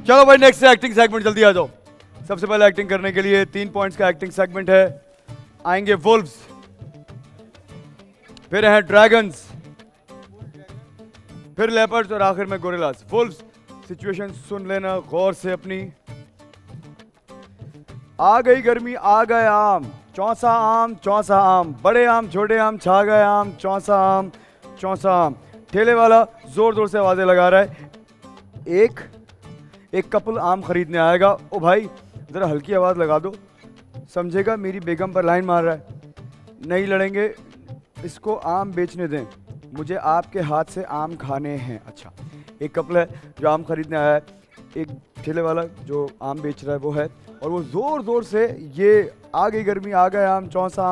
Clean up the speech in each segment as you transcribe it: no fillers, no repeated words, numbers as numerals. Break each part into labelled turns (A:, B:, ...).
A: चलो भाई next acting segment जल्दी आ जाओ। सबसे पहले एक्टिंग करने के लिए 3 पॉइंट्स का एक्टिंग सेगमेंट है। आएंगे वुल्व्स, फिर हैं ड्रैगन्स, फिर लेपर्ड्स और आखिर में गोरिल्लास। वुल्व्स, सिचुएशन सुन लेना गौर से अपनी। आ गई गर्मी आ गए आम, चौसा आम चौसा आम, बड़े आम छोटे आम छा गए आम, चौसा आम चौसा आम। ठेले वाला जोर जोर से आवाजें लगा रहा है। एक कपल आम खरीदने आएगा। ओ भाई जरा हल्की आवाज लगा दो, समझेगा मेरी बेगम पर लाइन मार रहा है। नहीं लड़ेंगे, इसको आम बेचने दें, मुझे आपके हाथ से आम खाने हैं। अच्छा, एक कपल है जो आम खरीदने आया है, एक ठेले वाला जो आम बेच रहा है वो है, और वो जोर जोर से ये आ गई गर्मी आ गए आम चौसा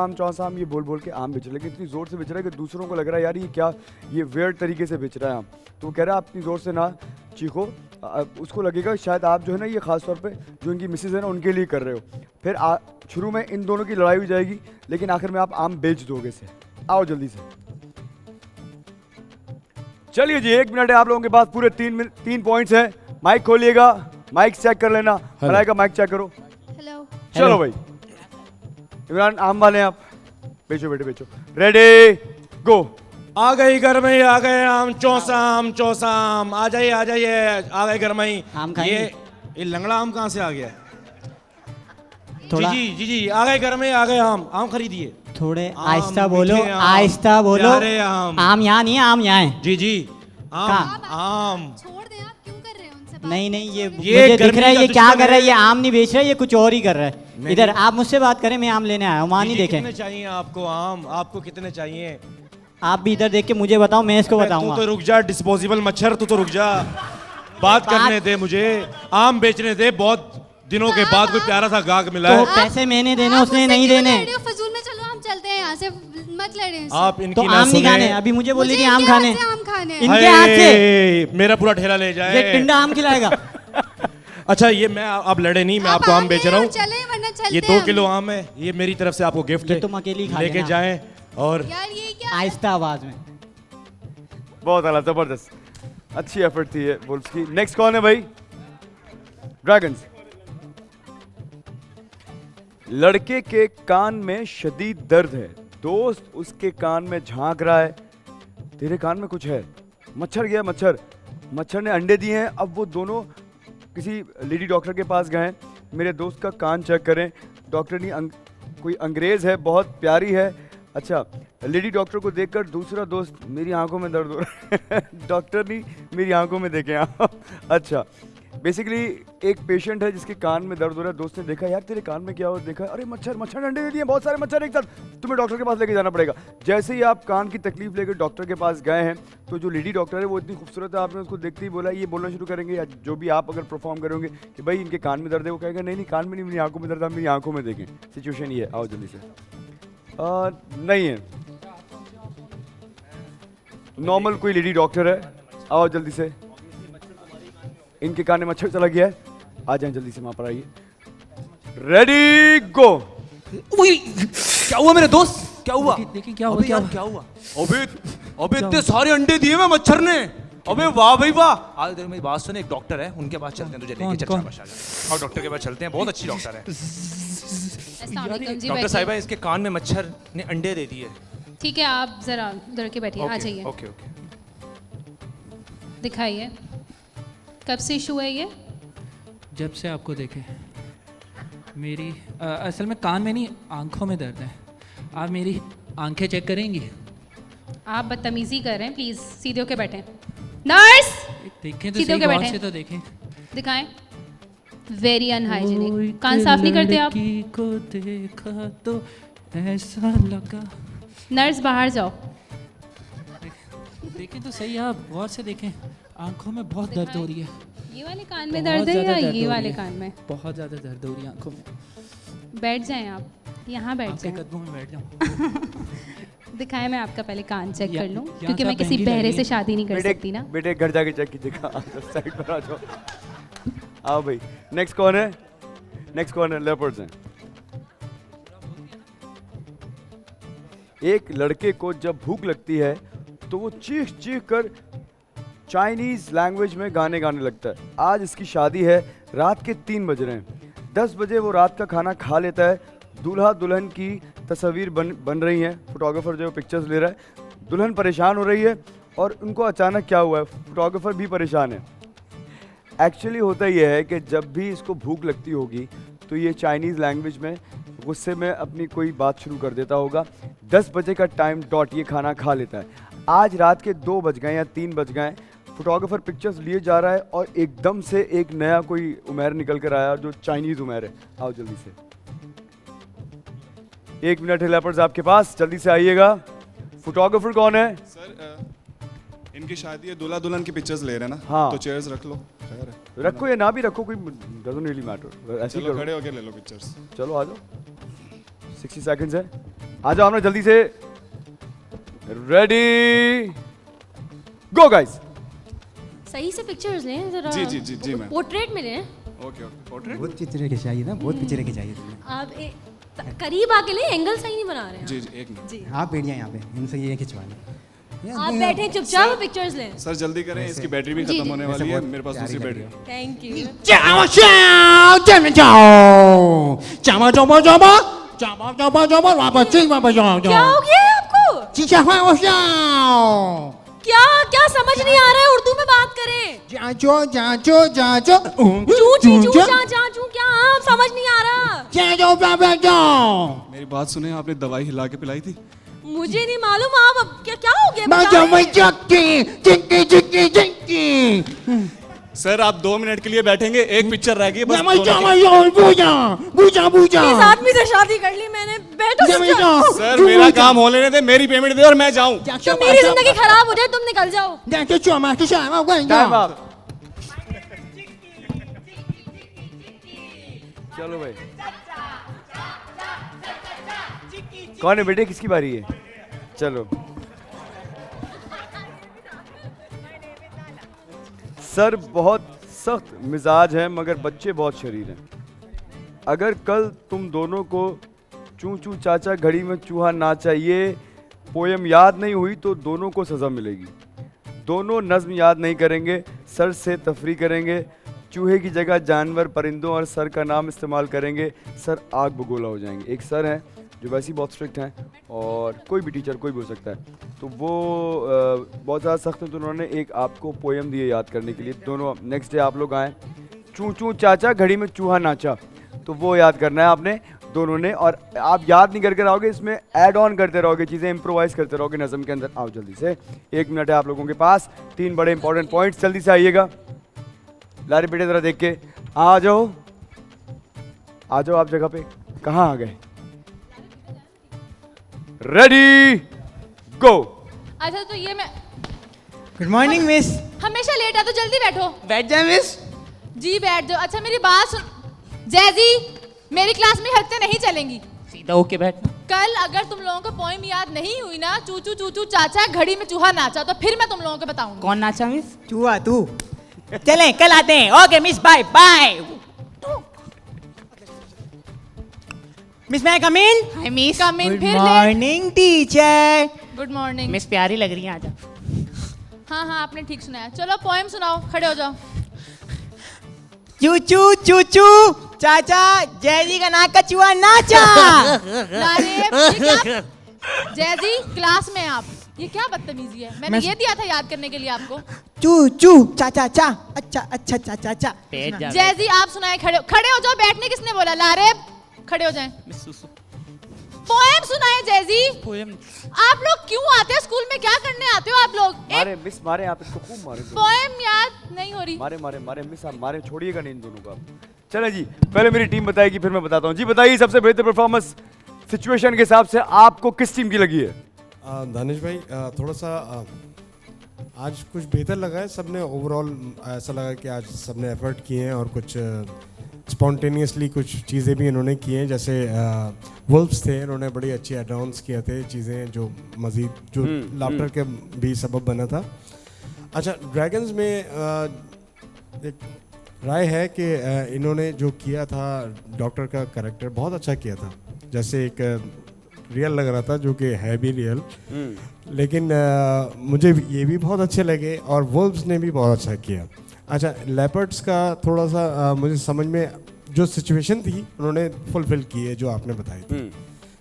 A: आम ये बोल बोल के आम बेच रहा है। लेकिन इतनी जोर से बेच रहा है कि दूसरों को लग रहा है यार ये क्या, ये वेयर्ड तरीके से बेच रहा है आम। तो वो कह रहा है आप इतनी जोर से ना चीखो, उसको लगेगा शायद आप जो है ना ये खास तौर पे जो इनकी मिसेज है ना उनके लिए कर रहे हो। फिर शुरू में इन दोनों की लड़ाई हो जाएगी, लेकिन आखिर में आप आम बेच दोगे से। आओ जल्दी से। चलिए जी, 1 मिनट है आप लोगों के पास, पूरे 3 पॉइंट्स हैं। माइक खोलिएगा, माइक चेक कर लेना। मलाइका माइक चेक करो।
B: हेलो।
A: चलो भाई, इमरान आम वाले आप बेचो, बेटे बेचो। रेडी गो।
C: आ गई घर में आ गए आम चौसा आम, आ जाइए आ गए घर में
D: आम खाएंगे?
C: ये लंगड़ा आम कहाँ से आ गया?
D: थोड़ा
C: जी आ गए घर में आ गए आम खरीदिए।
D: थोड़े
C: आम,
D: आहिस्ता बोलो,
C: मीठे आम,
D: आहिस्ता बोलो।
C: प्यारे आम
D: यहाँ नहीं है, आम यहाँ है।
C: जी आम
B: छोड़ दे, आप क्यों कर रहे हैं उनसे बात?
D: नहीं
C: ये
D: मुझे दिख
C: गर्मी
D: रहा है
C: का
D: ये क्या
C: दुश्मन
D: कर रहा है।
C: है।
D: ये आम नहीं बेच रहा है, ये कुछ और ही कर रहा है।
C: नहीं,
D: इधर
C: नहीं।
D: आप मुझसे बात करें, मैं आम लेने आया हूँ, वहाँ नहीं देखे।
C: कितने चाहिए आपको आम? आपको कितने चाहिए?
D: आप भी इधर देख के मुझे बताओ, मैं इसको
C: तू
D: बताऊंगा।
C: तो रुक जा डिस्पोजेबल मच्छर, तू तो रुक जा, बात करने दे मुझे, आम बेचने दे। बहुत दिनों के बाद कोई प्यारा सा गाहक मिला
D: तो
C: है।
D: पैसे मैंने देने,
B: आप
D: उसने
B: मुझसे
D: नहीं
B: क्यों
D: देने।
B: लड़ रहे हो? फजूल में चलो, हम चलते हैं यहाँ से, मत लड़े इनसे।
C: आप
D: तो
C: इनकी ना
D: आम नहीं खाने,
C: सुने।
D: अभी मुझे बोल रही
B: मुझे
D: थी आम
B: इनके
D: खाने।
B: हाथ से आम खाने हैं।
D: इनके हाथ से
C: हाय, मेरा पूरा ठेला ले
D: ये
C: जाए।
D: टिंडा आम खिलाएगा।
C: अच्छा ये मैं, आप लड़े नहीं, मैं
B: आप
C: आपको आम
B: आम
C: बेच
B: ले
C: रहा
B: और
C: हूँ।
B: चले, वरना चलते
C: ये
B: हैं
C: 2 किलो आम है, ये मेरी तरफ से आपको गिफ्ट
D: ये
C: है,
D: तुम अकेले ही खा
C: लेके
D: लेना।
C: जाएं। और
B: यार ये क्या?
D: आहिस्ता आवाज में।
A: बहुत आला, जबरदस्त, अच्छी एफर्ट थी ये वुल्व्स की। नेक्स्ट कौन है भाई? ड्रैगन्स। लड़के के कान में शदीद दर्द है, दोस्त उसके कान में झांक रहा है। तेरे कान में कुछ है? मच्छर गया, मच्छर ने अंडे दिए हैं। अब वो दोनों किसी लेडी डॉक्टर के पास गए हैं, मेरे दोस्त का कान चेक करें। डॉक्टर ने कोई अंग्रेज है, बहुत प्यारी है। अच्छा, लेडी डॉक्टर को देखकर दूसरा दोस्त, मेरी आंखों में दर्द हो रहा है। डॉक्टर नहीं, मेरी आंखों में देखें आप। अच्छा, बेसिकली एक पेशेंट है जिसके कान में दर्द हो रहा है। दोस्त ने देखा यार तेरे कान में क्या हो, देखा अरे मच्छर ने अंडे दे दिए, बहुत सारे मच्छर एक साथ, तुम्हें डॉक्टर के पास लेके जाना पड़ेगा। जैसे ही आप कान की तकलीफ लेकर डॉक्टर के पास गए हैं, तो जो लेडी डॉक्टर है वो इतनी खूबसूरत है, आपने उसको देखते ही बोला, ये बोलना शुरू करेंगे या जो भी आप अगर परफॉर्म करोगे कि भाई इनके कान में दर्द है, वो कहेगा नहीं कान में नहीं, मेरी आंखों में दर्द है, मेरी आंखों में देखें। सिचुएशन ये है, आओ जल्दी से। नहीं है, नॉर्मल कोई लेडी डॉक्टर है, आओ जल्दी से। इनके कान में मच्छर चला गया है, आ जाएं जल्दी से, वहां पर आइए। रेडी गो।
E: क्या हुआ मेरे दोस्त? क्या हुआ?
D: देखिए क्या हुआ,
E: अबे
D: क्या
E: यार
D: हुआ?
E: क्या हुआ? अबे इतने सारे अंडे दिए मैं मच्छर ने। अबे वाह भाई वाह। आज देख मेरी बात सुन, एक डॉक्टर है, उनके पास चलते हैं, तुझे लेके चल। शाबाश शाबाश। और डॉक्टर के पास चलते हैं, बहुत अच्छी डॉक्टर है।
B: अस्सलाम वालेकुम जी,
E: डॉक्टर
B: बैठिए।
E: साहिबा, इसके कान में मच्छर ने अंडे दे दिए।
B: ठीक है, आप जरा उधर के बैठिए, आ जाइए।
E: Okay okay.
B: दिखाइए, कब से इशू है ये?
F: जब से आपको देखे मेरी असल में कान में नहीं, आंखों में दर्द है। आप मेरी आंखें चेक करेंगी?
B: आप बदतमीजी कर रहे हैं, प्लीज सीधे होके बैठें। नर्स
F: देखें तो
B: सीधे
F: सही,
B: होके
F: गौर
B: बैठे।
F: से तो देखें।
B: दिखाएं। वेरी अनहाइजीनिक, कान साफ नहीं करते आप।
F: लड़की को देखा तो ऐसा लगा।
B: नर्स बाहर जाओ।
F: देखें तो सही, आप गौर से देखें, आंखों में बहुत दर्द हो रही है।
B: ये वाले कान में
F: बहुत
B: दर्द है
F: ज़्यादा
B: या
F: दर्द
B: ये
F: हो
B: वाले
F: रही है।
B: कान में?
F: बहुत ज़्यादा दर्द हो रही है आंखों में।
B: बैठ जाएं आप, यहाँ बैठ
F: आपके
B: जाएं।
F: कदमों में बैठ जाऊँ?
B: दिखाएं, मैं आपका पहले कान चेक कर लूँ,
F: यहाँ
B: क्योंकि
F: से
B: मैं
F: आप
B: किसी
F: महंगी
B: बहरे
F: लग
B: से
F: रही
B: शादी नहीं कर सकती ना।
A: बेटे घर जाके चेक कीजिएगा, साइड पर आ जाओ। आओ भाई, नेक्स्ट कौन है? लेपर्ड्स हैं। एक लड़के को जब भूख लगती है तो वो चीख चीख कर चाइनीज लैंग्वेज में गाने गाने लगता है। आज इसकी शादी है, रात के 3 बज रहे हैं। 10 बजे वो रात का खाना खा लेता है। दूल्हा दुल्हन की तस्वीर बन रही हैं। फोटोग्राफर जो पिक्चर्स ले रहा है, दुल्हन परेशान हो रही है और उनको अचानक क्या हुआ है, फोटोग्राफर भी परेशान है। एक्चुअली होता यह है कि जब भी इसको भूख लगती होगी तो ये चाइनीज़ लैंग्वेज में गुस्से में अपनी कोई बात शुरू कर देता होगा। 10 बजे का टाइम डॉट ये खाना खा लेता है। आज रात के 2 बज गए या 3 बज गए, फोटोग्राफर पिक्चर्स लिए जा रहा है और एकदम से एक नया कोई उमेर निकल कर आया जो चाइनीज़ उमेर है। आओ जल्दी से, 1 मिनट है लेपर्स आपके पास, जल्दी से आइएगा। फोटोग्राफर कौन है?
G: सर इनकी शादी है, दूल्हा दुल्हन की पिक्चर्स ले रहे हैं ना,
A: हाँ।
G: तो चेयर्स रख लो। खैर है,
A: रखो या ना भी रखो, कोई डजंट रियली मैटर, ऐसे ही
G: चलो
A: करो।
G: खड़े होके ले लो पिक्चर्स।
A: चलो आ जाओ, 60 सेकंड्स है, आ जाओ हमने जल्दी से। Ready go guys.
H: सही से पिक्चर्स लें जरा।
G: जी मैम।
H: पोर्ट्रेट में लें।
G: Okay portrait.
I: बहुत पिक्चर के चाहिए ना, बहुत पिक्चर के चाहिए तुम्हें।
H: आप करीब आके लें, एंगल सही नहीं बना रहे हैं।
G: जी एक मिनट।
H: जी
I: आप बैठ जाए यहाँ पे, इनसे ये खिंचवा लें।
H: आप बैठे चुपचाप पिक्चर्स लें।
G: सर जल्दी करें, इसकी बैटरी भी
H: जी,
G: खत्म
H: जी।
G: होने वाली है, मेरे पास दूसरी बैटरी।
H: Thank you.
I: जाओ जाओ जाओ जाओ जाओ जाओ जाओ जाओ जाओ जाओ वापस चल वापस जाओ
H: क्या हो गया है आपको?
I: चीचा जाओ जाओ
H: क्या क्या समझ नहीं आ रहा है? उर्दू में बात करें।
I: जाओ जाओ जाओ
H: चू ची चू चा चा चू, क्या आप समझ नहीं आ रहा?
I: जाओ वापस जाओ।
G: मेरी बात सुने, आपने दवाई हिला के पिलाई थी?
H: मुझे नहीं मालूम। आप अब क्या क्या हो गया?
I: जाओ
H: बताएं।
I: चिंकी चिंकी चिंकी।
G: सर आप 2 मिनट के लिए बैठेंगे, एक पिक्चर रह गई बस।
I: बूझा बूझा
H: इस आदमी से शादी कर ली मैंने। बैठो चुपचाप।
G: सर मेरा काम हो लेने दे, मेरी पेमेंट दे और मैं जाऊं।
H: तो मेरी जिंदगी खराब हो जाए, तुम निकल जाओ।
A: Time up. चलो भाई, कौन है बेटे, किसकी बारी है? चलो सर बहुत सख्त मिजाज है मगर बच्चे बहुत शरीर हैं। अगर कल तुम दोनों को चू चू चाचा घड़ी में चूहा नाचा ये पोयम याद नहीं हुई तो दोनों को सज़ा मिलेगी। दोनों नज़्म याद नहीं करेंगे, सर से तफरी करेंगे, चूहे की जगह जानवर परिंदों और सर का नाम इस्तेमाल करेंगे, सर आग बगोला हो जाएंगे। एक सर हैं जो वैसे ही बहुत स्ट्रिक्ट हैं और कोई भी टीचर कोई भी हो सकता है, तो वो बहुत ज़्यादा सख्त हैं, तो उन्होंने एक आपको पोएम दिए याद करने के लिए। दोनों नेक्स्ट डे आप लोग आए, चू चू चाचा घड़ी में चूहा नाचा, तो वो याद करना है आपने दोनों ने। और आप याद नहीं करके रहोगे, इसमें ऐड ऑन करते रहोगे, चीज़ें इम्प्रोवाइज करते रहोगे नज़म के अंदर। आओ जल्दी से, 1 मिनट है आप लोगों के पास, 3 बड़े इंपॉर्टेंट पॉइंट्स, जल्दी से आइएगा। लारे बेटे ज़रा देख के आ जाओ, आ जाओ आप जगह पे, कहाँ आ गए? रेडी गो।
B: अच्छा तो ये मैं
I: गुड मॉर्निंग मिस।
B: हमेशा लेट है तो जल्दी बैठो।
I: बैठ जाए मिस।
B: जी बैठ जाओ। अच्छा मेरी बात सुन जैजी, मेरी क्लास में हरकतें नहीं चलेंगी।
F: सीधा होके बैठना।
B: कल अगर तुम लोगों को पोएम याद नहीं हुई ना, चूचू चूचू चाचा घड़ी में चूहा नाचा, तो फिर मैं तुम लोगों को बताऊंगी।
F: कौन नाचा मिस?
I: चूहा तू। चलें कल आते हैं। Okay miss, bye bye. Miss मैं come in?
F: Hi miss.
B: Come in
I: good
B: फिर ले।
I: Morning teacher.
B: Good morning.
F: Miss प्यारी लग रही है आज।
B: हाँ हाँ आपने ठीक सुनाया। चलो पोएम सुनाओ, खड़े हो जाओ।
I: चूचू चूचू चाचा जैजी का नाक का चूहा नाचा।
B: अरे ये क्या? जैजी क्लास में आप, ये क्या बदतमीजी है? मैंने ये दिया था याद करने के लिए आपको।
I: चू चू चाचा चा अच्छा अच्छा चाचा चा।
F: बैठ जा।
B: जैजी आप सुनाए, खड़े हो जाओ। बैठने किसने बोला? लारे खड़े हो जाएं।
F: मिस सुसु।
B: पोएम सुनाए जैजी।
F: पोएम।
B: आप लोग क्यों आते हो स्कूल में? क्या करने आते हो आप लोग?
A: मारे मिस, मारे आप इसको खूब मारे,
B: पोएम याद नहीं हो रही।
A: मारे मारे मारे मिस, आप मारे, छोड़िएगा नहीं इन दोनों को आप। चले जी, पहले मेरी टीम बताएगी फिर मैं बताता हूँ। जी बताइए, सबसे बेहतर परफॉर्मेंस सिचुएशन के हिसाब से आपको किस टीम की लगी है?
J: दानिश भाई थोड़ा सा आज कुछ बेहतर लगा है। सबने ओवरऑल ऐसा लगा कि आज सबने एफर्ट किए हैं और कुछ स्पॉन्टेनियसली कुछ चीज़ें भी इन्होंने की हैं। जैसे वुल्फ्स थे, इन्होंने बड़ी अच्छी एडाउंस किए थे, चीज़ें जो मज़ीद जो लाफ्टर के भी सबब बना था। अच्छा, ड्रैगन्स में एक राय है कि इन्होंने जो किया था, डॉक्टर का कैरेक्टर बहुत अच्छा किया था। जैसे एक रियल लग रहा था, जो कि है भी रियल। लेकिन मुझे ये भी बहुत अच्छे लगे और वुल्व्स ने भी बहुत अच्छा किया। अच्छा, लेपर्ड्स का थोड़ा सा मुझे समझ में जो सिचुएशन थी उन्होंने फुलफिल की है जो आपने बताई थी,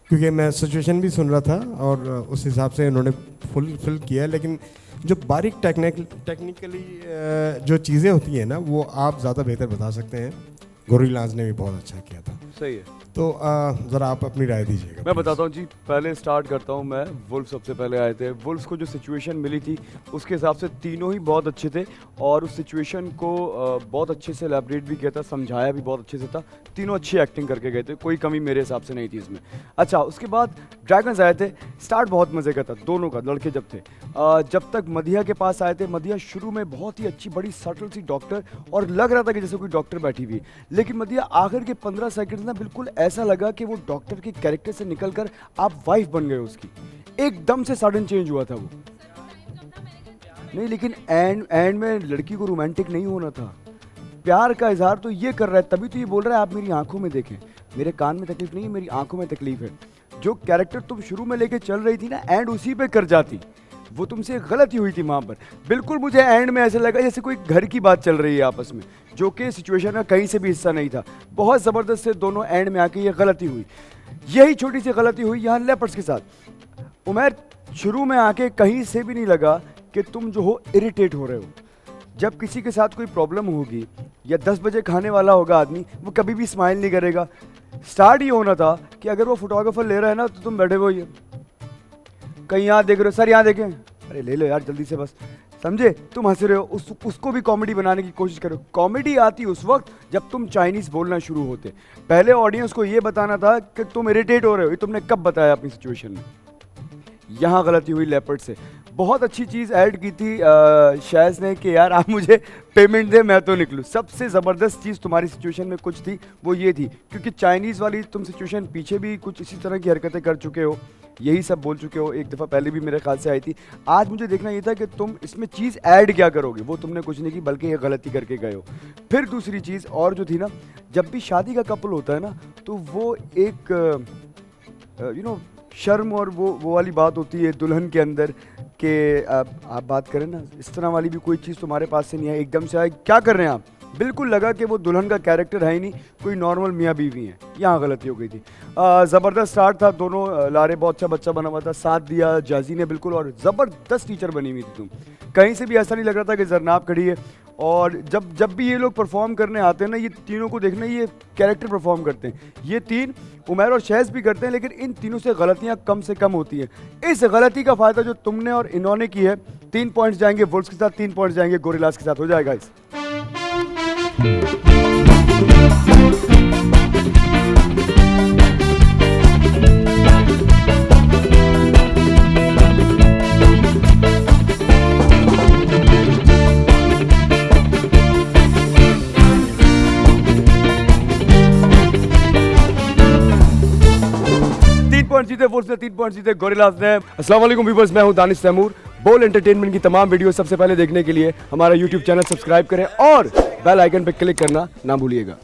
J: क्योंकि मैं सिचुएशन भी सुन रहा था और उस हिसाब से उन्होंने फुलफिल किया। लेकिन जो बारीक टेक्निकली जो चीज़ें होती हैं ना, वो आप ज़्यादा बेहतर बता सकते हैं। गोरिल्लाज ने भी बहुत अच्छा किया था।
A: सही है।
J: तो ज़रा आप अपनी राय दीजिएगा।
A: मैं बताता हूँ जी, पहले स्टार्ट करता हूँ मैं। वुल्फ सबसे पहले आए थे। वुल्फ को जो सिचुएशन मिली थी उसके हिसाब से तीनों ही बहुत अच्छे थे और उस सिचुएशन को बहुत अच्छे से एलैबोरेट भी किया था, समझाया भी बहुत अच्छे से था। तीनों अच्छी एक्टिंग करके गए थे, कोई कमी मेरे हिसाब से नहीं थी इसमें। अच्छा, उसके बाद ड्रैगन्स आए थे। स्टार्ट बहुत मज़े का था दोनों का, लड़के जब थे। जब तक मदिया के पास आए थे, मदिया शुरू में बहुत ही अच्छी, बड़ी सटल सी डॉक्टर, और लग रहा था कि जैसे कोई डॉक्टर बैठी हुई, लेकिन मदिया आखिर के 15 सेकंड ना बिल्कुल ऐसा लगा कि वो डॉक्टर के कैरेक्टर से निकलकर आप वाइफ बन गए उसकी। एकदम से सडन चेंज हुआ था वो। नहीं, लेकिन एंड में लड़की को रोमांटिक नहीं होना था, प्यार का इजहार तो ये कर रहा है, तभी तो ये बोल रहा है आप मेरी आंखों में देखें। मेरे कान में तकलीफ नहीं है, मेरी आंखों में तकलीफ है। जो कैरेक्टर तुम शुरू में लेके चल रही थी ना, एंड उसी पे कर जाती, वो तुमसे गलती हुई थी वहाँ पर। बिल्कुल मुझे एंड में ऐसा लगा जैसे कोई घर की बात चल रही है आपस में, जो कि सिचुएशन का कहीं से भी हिस्सा नहीं था। बहुत ज़बरदस्त से दोनों एंड में आके ये गलती हुई। यही छोटी सी गलती हुई यहाँ लेपर्ड्स के साथ। उमैर, शुरू में आके कहीं से भी नहीं लगा कि तुम जो हो इरिटेट हो रहे हो। जब किसी के साथ कोई प्रॉब्लम होगी या 10 बजे खाने वाला होगा आदमी, वो कभी भी स्माइल नहीं करेगा। स्टार्ट ये होना था कि अगर वो फोटोग्राफर ले रहा है ना, तो तुम बैठे हुए कहीं यहाँ देख रहे हो, सर यहाँ देखें, अरे ले लो यार जल्दी से बस, समझे? तुम हंस रहे हो, उसको भी कॉमेडी बनाने की कोशिश करो। कॉमेडी आती उस वक्त जब तुम चाइनीज़ बोलना शुरू होते। पहले ऑडियंस को ये बताना था कि तुम इरिटेट हो रहे हो, ये तुमने कब बताया अपनी सिचुएशन में। यहाँ गलती हुई लेपर्ड से। बहुत अच्छी चीज़ ऐड की थी शैज़ ने कि यार आप मुझे पेमेंट दे, मैं तो निकलूँ। सबसे ज़बरदस्त चीज़ तुम्हारी सिचुएशन में कुछ थी वो ये थी, क्योंकि चाइनीज़ वाली तुम सिचुएशन पीछे भी कुछ इसी तरह की हरकतें कर चुके हो, यही सब बोल चुके हो, एक दफ़ा पहले भी मेरे ख्याल से आई थी। आज मुझे देखना ये था कि तुम इसमें चीज़ ऐड क्या करोगे। वो तुमने कुछ नहीं की, बल्कि ये गलती करके गए हो। फिर दूसरी चीज़ और जो थी ना, जब भी शादी का कपल होता है ना, तो वो एक शर्म और वो वाली बात होती है दुल्हन के अंदर कि आप बात करें ना, इस तरह वाली भी कोई चीज़ तुम्हारे पास से नहीं है, एकदम से आए क्या कर रहे हैं आप। बिल्कुल लगा कि वो दुल्हन का कैरेक्टर है ही नहीं, कोई नॉर्मल मियाँ बीवी हैं। यहाँ गलती हो गई थी। ज़बरदस्त स्टार्ट था, दोनों लारे बहुत अच्छा बच्चा बना हुआ था, साथ दिया जाजी ने बिल्कुल, और ज़बरदस्त टीचर बनी हुई थी तुम। कहीं से भी ऐसा नहीं लग रहा था कि जरनाब खड़ी है। और जब भी ये लोग परफॉर्म करने आते हैं ना, ये तीनों को देखना, ये कैरेक्टर परफॉर्म करते हैं। ये तीन उमैर और शैज़ भी करते हैं, लेकिन इन तीनों से गलतियां कम से कम होती हैं। इस गलती का फ़ायदा जो तुमने और इन्होंने की है, 3 पॉइंट्स जाएंगे वुल्व्स के साथ, 3 पॉइंट्स जाएंगे गोरिल्लाज के साथ। हो जाएगा इस 3 पॉइंट जीते वुल्व्स ने, 3 पॉइंट जीते गोरिल्लाज ने। अस्सलाम वालेकुम व्यूअर्स, मैं हूं दानिश तैमूर। बोल एंटरटेनमेंट की तमाम वीडियो सबसे पहले देखने के लिए हमारा यूट्यूब चैनल सब्सक्राइब करें और बेल आइकन पर क्लिक करना ना भूलिएगा।